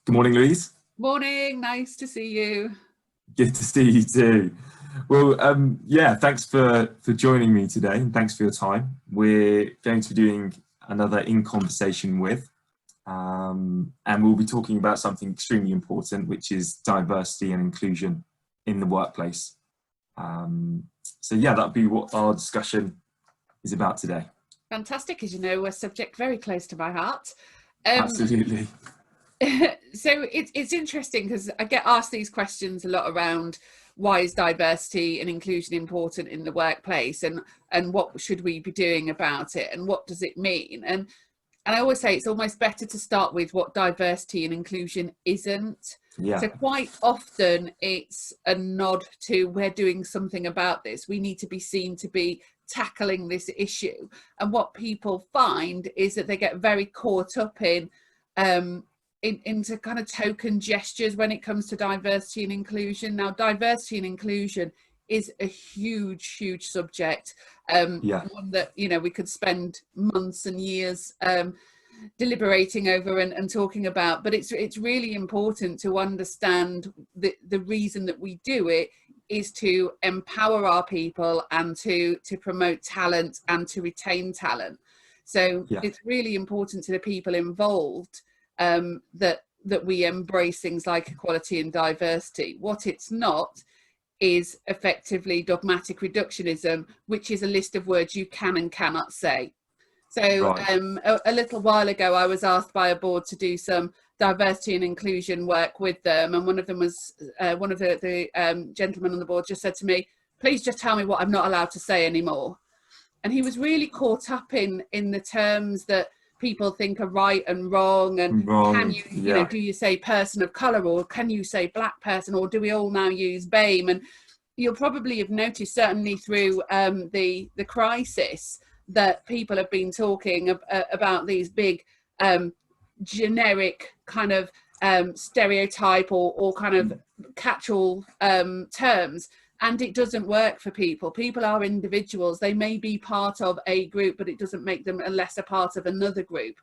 Good morning, Louise. Morning, nice to see you. Good to see you too. Well, yeah, thanks for joining me today, and thanks for your time. We're going to be doing another In Conversation With, and we'll be talking about something extremely important, which is diversity and inclusion in the workplace. So yeah, that'll be what our discussion is about today. Fantastic, as you know, a subject very close to my heart. Absolutely. So it's interesting because I get asked these questions a lot around why is diversity and inclusion important in the workplace, and what should we be doing about it, and what does it mean? And I always say it's almost better to start with what diversity and inclusion isn't. Yeah. So quite often it's a nod to we're doing something about this. We need to be seen to be tackling this issue. And what people find is that they get very caught up into kind of token gestures when it comes to diversity and inclusion. Now, diversity and inclusion is a huge subject, one that, you know, we could spend months and years deliberating over and talking about, but it's really important to understand the reason that we do it is to empower our people and to promote talent and to retain talent. So it's really important to the people involved that we embrace things like equality and diversity. What it's not is effectively dogmatic reductionism, which is a list of words you can and cannot say. So a little while ago, I was asked by a board to do some diversity and inclusion work with them. And one of them was, one of the gentlemen on the board just said to me, please just tell me what I'm not allowed to say anymore. And he was really caught up in the terms that people think are right and wrong. And can you, you know, do you say person of colour, or can you say black person, or do we all now use BAME? And you'll probably have noticed, certainly through the crisis, that people have been talking about these big generic kind of stereotype or kind of catch-all terms, and it doesn't work for people. People are individuals. They may be part of a group, but it doesn't make them a lesser part of another group.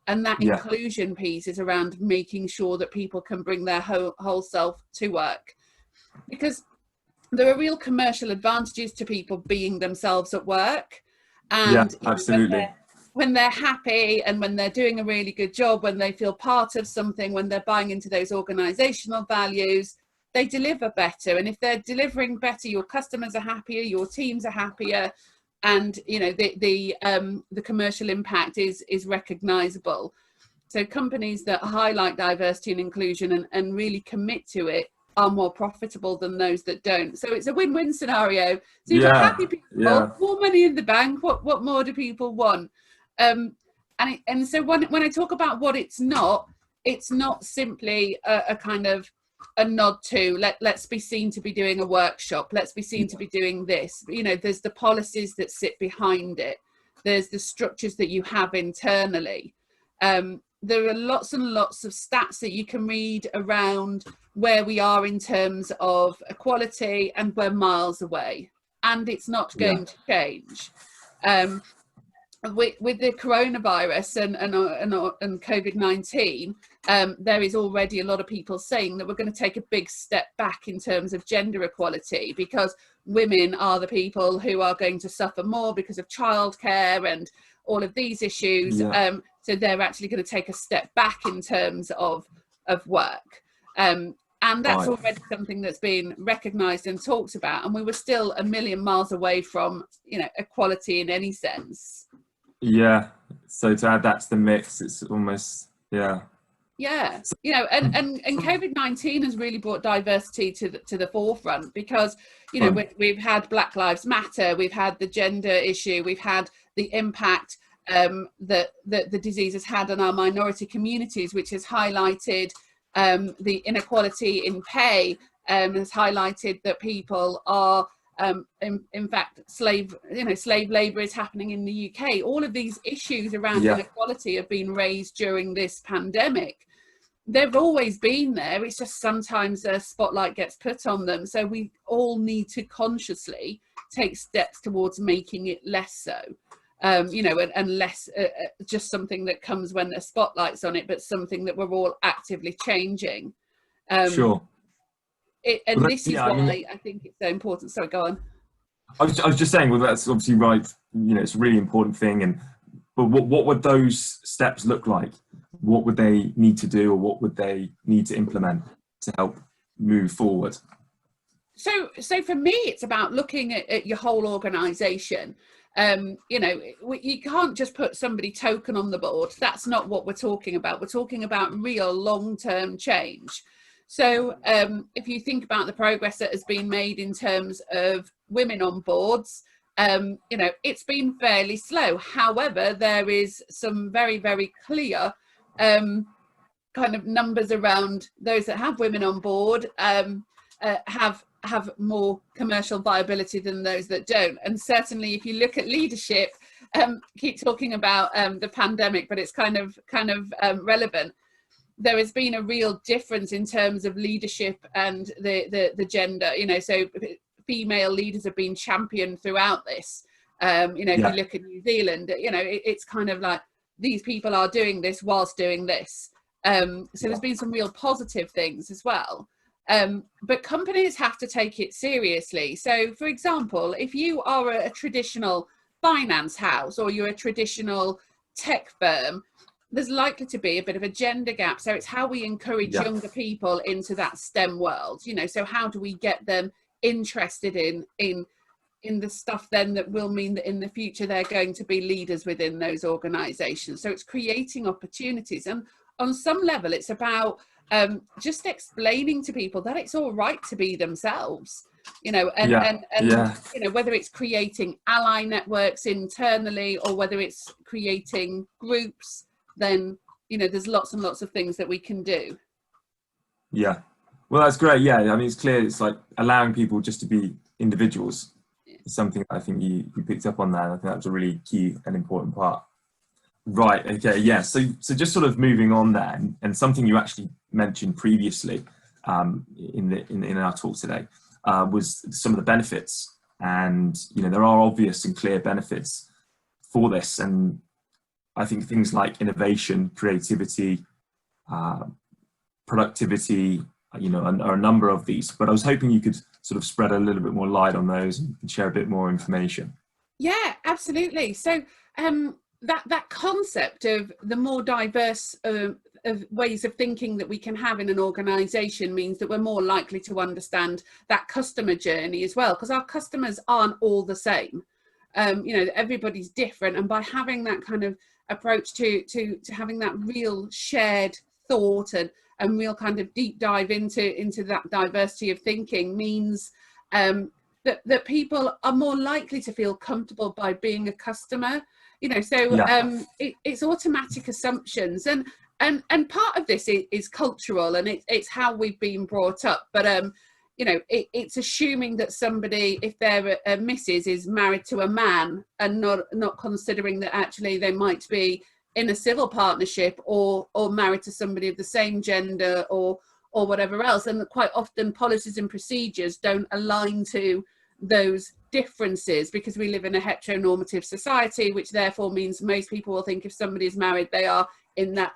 And that inclusion piece is around making sure that people can bring their whole self to work, because there are real commercial advantages to people being themselves at work. And absolutely. When they're happy and when they're doing a really good job, when they feel part of something, when they're buying into those organizational values, they deliver better. And if they're delivering better, your customers are happier, your teams are happier, and you know the commercial impact is recognizable. So companies that highlight diversity and inclusion and really commit to it are more profitable than those that don't. So it's a win-win scenario. So you've got happy people, more money in the bank. What more do people want? And so when I talk about what it's not simply a kind of a nod to let's be seen to be doing a workshop, let's be seen to be doing this. You know, there's the policies that sit behind it, there's the structures that you have internally. There are lots and lots of stats that you can read around where we are in terms of equality, and we're miles away, and it's not going to change. With the coronavirus and COVID-19, there is already a lot of people saying that we're going to take a big step back in terms of gender equality, because women are the people who are going to suffer more because of childcare and all of these issues. So they're actually going to take a step back in terms of work. And that's already something that's been recognised and talked about. And we were still a million miles away from, you know, equality in any sense. Yeah. So to add that to the mix, it's almost, you know, and COVID-19 has really brought diversity to the forefront, because, you know, we've had Black Lives Matter, we've had the gender issue, we've had the impact that the disease has had on our minority communities, which has highlighted the inequality in pay, has highlighted that people are in fact slave labor is happening in the UK. All of these issues around inequality have been raised during this pandemic. They've always been there, it's just sometimes a spotlight gets put on them. So we all need to consciously take steps towards making it less so. you know, and less just something that comes when the spotlight's on it, but something that we're all actively changing. Sure. This is why I think it's so important. Sorry, go on. I was just saying, well, that's obviously right. You know, it's a really important thing. But what would those steps look like? What would they need to do, or what would they need to implement to help move forward? So for me, it's about looking at your whole organisation. You know, you can't just put somebody token on the board. That's not what we're talking about. We're talking about real long-term change. So if you think about the progress that has been made in terms of women on boards, you know, it's been fairly slow. However, there is some very, very clear kind of numbers around those that have women on board have more commercial viability than those that don't. And certainly if you look at leadership, keep talking about the pandemic, but it's kind of relevant. There has been a real difference in terms of leadership and the gender, you know, so female leaders have been championed throughout this. You know, if you look at New Zealand, you know, it's kind of like these people are doing this whilst doing this. So there's been some real positive things as well. But companies have to take it seriously. So, for example, if you are a traditional finance house or you're a traditional tech firm, there's likely to be a bit of a gender gap. So it's how we encourage younger people into that STEM world, you know, so how do we get them interested in the stuff then that will mean that in the future they're going to be leaders within those organizations. So it's creating opportunities, and on some level it's about just explaining to people that it's all right to be themselves, you know, and you know, whether it's creating ally networks internally or whether it's creating groups, then, you know, there's lots and lots of things that we can do. Yeah, well, that's great. Yeah, I mean, it's clear it's like allowing people just to be individuals. It's something I think you picked up on there. I think that was a really key and important part. Right. Okay. Yeah. So just sort of moving on there, and something you actually mentioned previously in our talk today was some of the benefits, and you know, there are obvious and clear benefits for this, and I think things like innovation, creativity, productivity, you know, are a number of these. But I was hoping you could sort of spread a little bit more light on those and share a bit more information. Yeah, absolutely. So that concept of the more diverse of ways of thinking that we can have in an organization means that we're more likely to understand that customer journey as well, because our customers aren't all the same. You know, everybody's different, and by having that kind of approach to having that real shared thought and real kind of deep dive into that diversity of thinking means that people are more likely to feel comfortable by being a customer, you know. So it's automatic assumptions, and part of this is cultural, and it's how we've been brought up, but you know, it's assuming that somebody, if they're a Mrs., is married to a man, and not considering that actually they might be in a civil partnership or married to somebody of the same gender or whatever else. And quite often policies and procedures don't align to those differences because we live in a heteronormative society, which therefore means most people will think if somebody is married, they are in that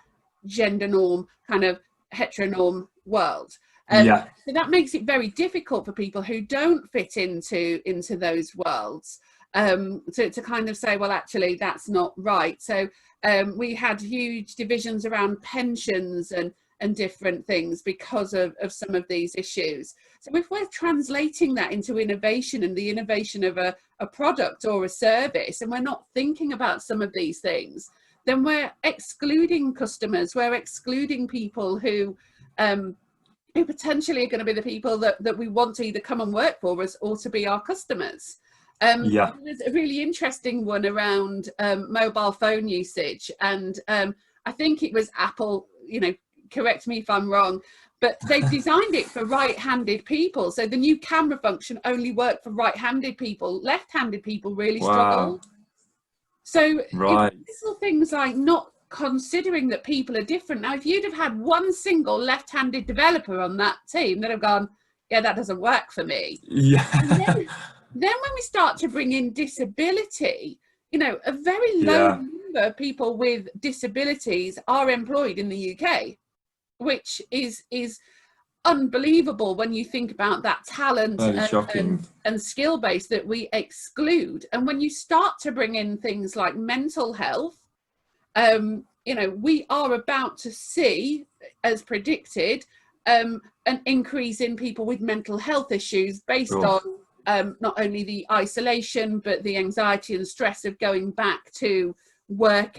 gender norm, kind of heteronorm world. So that makes it very difficult for people who don't fit into those worlds to kind of say, well, actually, that's not right. So we had huge divisions around pensions and different things because of some of these issues. So if we're translating that into innovation and the innovation of a product or a service, and we're not thinking about some of these things, then we're excluding customers, we're excluding people who potentially are going to be the people that we want to either come and work for us or to be our customers. There's a really interesting one around mobile phone usage, and I think it was Apple, you know, correct me if I'm wrong, but they've designed it for right-handed people. So the new camera function only worked for right-handed people. Left-handed people really struggle. So little things like not considering that people are different. Now, if you'd have had one single left-handed developer on that team, they'd have gone, yeah, that doesn't work for me. And then when we start to bring in disability, you know, a very low number of people with disabilities are employed in the UK, which is unbelievable when you think about that talent and skill base that we exclude. And when you start to bring in things like mental health, you know, we are about to see, as predicted, an increase in people with mental health issues based on not only the isolation but the anxiety and stress of going back to work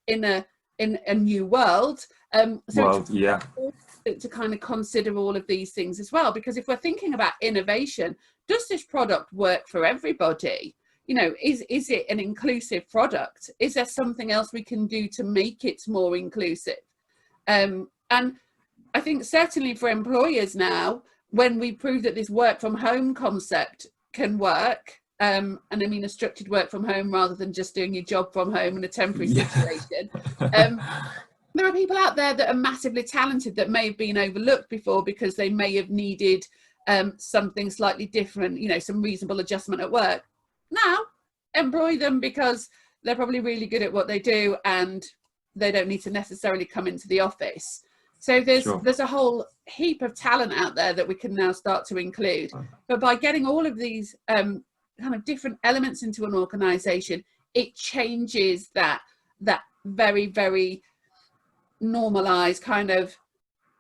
in a new world. To kind of consider all of these things as well, because if we're thinking about innovation, does this product work for everybody? You know, is it an inclusive product? Is there something else we can do to make it more inclusive? And I think certainly for employers now, when we prove that this work from home concept can work, and I mean a structured work from home rather than just doing your job from home in a temporary situation. There are people out there that are massively talented that may have been overlooked before because they may have needed something slightly different, you know, some reasonable adjustment at work. Now, employ them because they're probably really good at what they do and they don't need to necessarily come into the office. So there's a whole heap of talent out there that we can now start to include. But by getting all of these kind of different elements into an organisation, it changes that very, very normalized kind of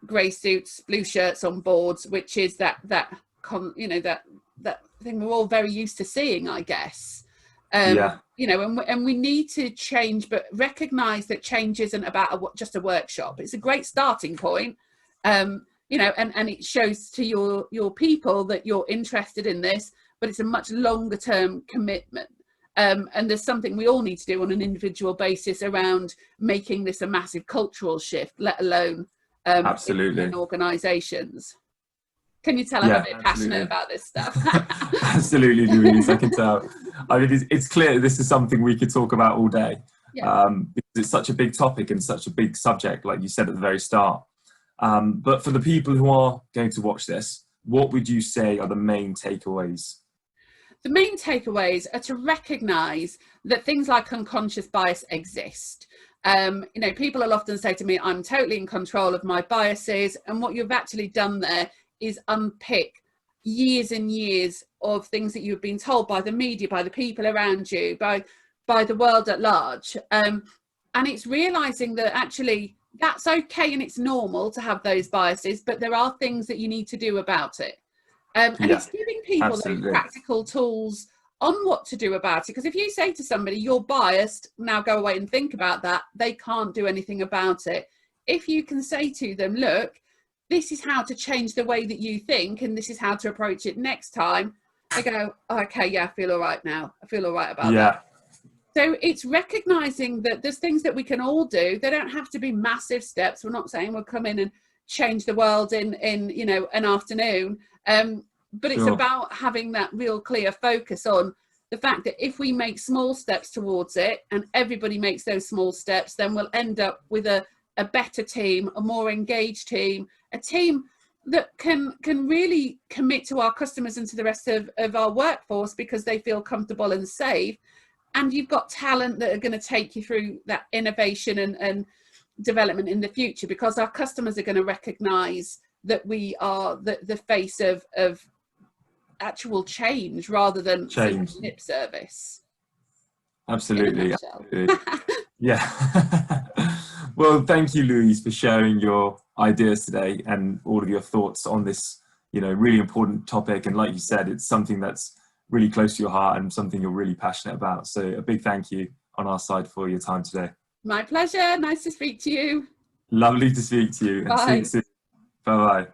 grey suits, blue shirts on boards, which is that thing we're all very used to seeing, I guess. You know, and we need to change, but recognize that change isn't about just a workshop. It's a great starting point, you know, and it shows to your people that you're interested in this, but it's a much longer term commitment. And there's something we all need to do on an individual basis around making this a massive cultural shift, let alone in organisations. Can you tell I'm a bit passionate about this stuff? Absolutely, Louise, I can tell. I mean, it's clear this is something we could talk about all day. Because it's such a big topic and such a big subject, like you said at the very start. But for the people who are going to watch this, what would you say are the main takeaways? The main takeaways are to recognise that things like unconscious bias exist. You know, people will often say to me, I'm totally in control of my biases. And what you've actually done there is unpick years and years of things that you've been told by the media, by the people around you, by the world at large. And it's realising that actually that's okay and it's normal to have those biases, but there are things that you need to do about it. And it's giving people those practical tools on what to do about it. Because if you say to somebody, you're biased, now go away and think about that, they can't do anything about it. If you can say to them, look, this is how to change the way that you think, and this is how to approach it next time, they go, oh, okay, yeah, I feel all right now. I feel all right about that. So it's recognizing that there's things that we can all do. They don't have to be massive steps. We're not saying we'll come in and change the world in you know, an afternoon. But it's about having that real clear focus on the fact that if we make small steps towards it and everybody makes those small steps, then we'll end up with a better team, a more engaged team, a team that can really commit to our customers and to the rest of our workforce because they feel comfortable and safe. And you've got talent that are going to take you through that innovation and development in the future, because our customers are going to recognize that we are the face of actual change rather than lip service. Absolutely. Yeah. Well, thank you, Louise, for sharing your ideas today and all of your thoughts on this, you know, really important topic. And like you said, it's something that's really close to your heart and something you're really passionate about. So a big thank you on our side for your time today. My pleasure. Nice to speak to you. Lovely to speak to you. Bye. And see you soon. Bye-bye.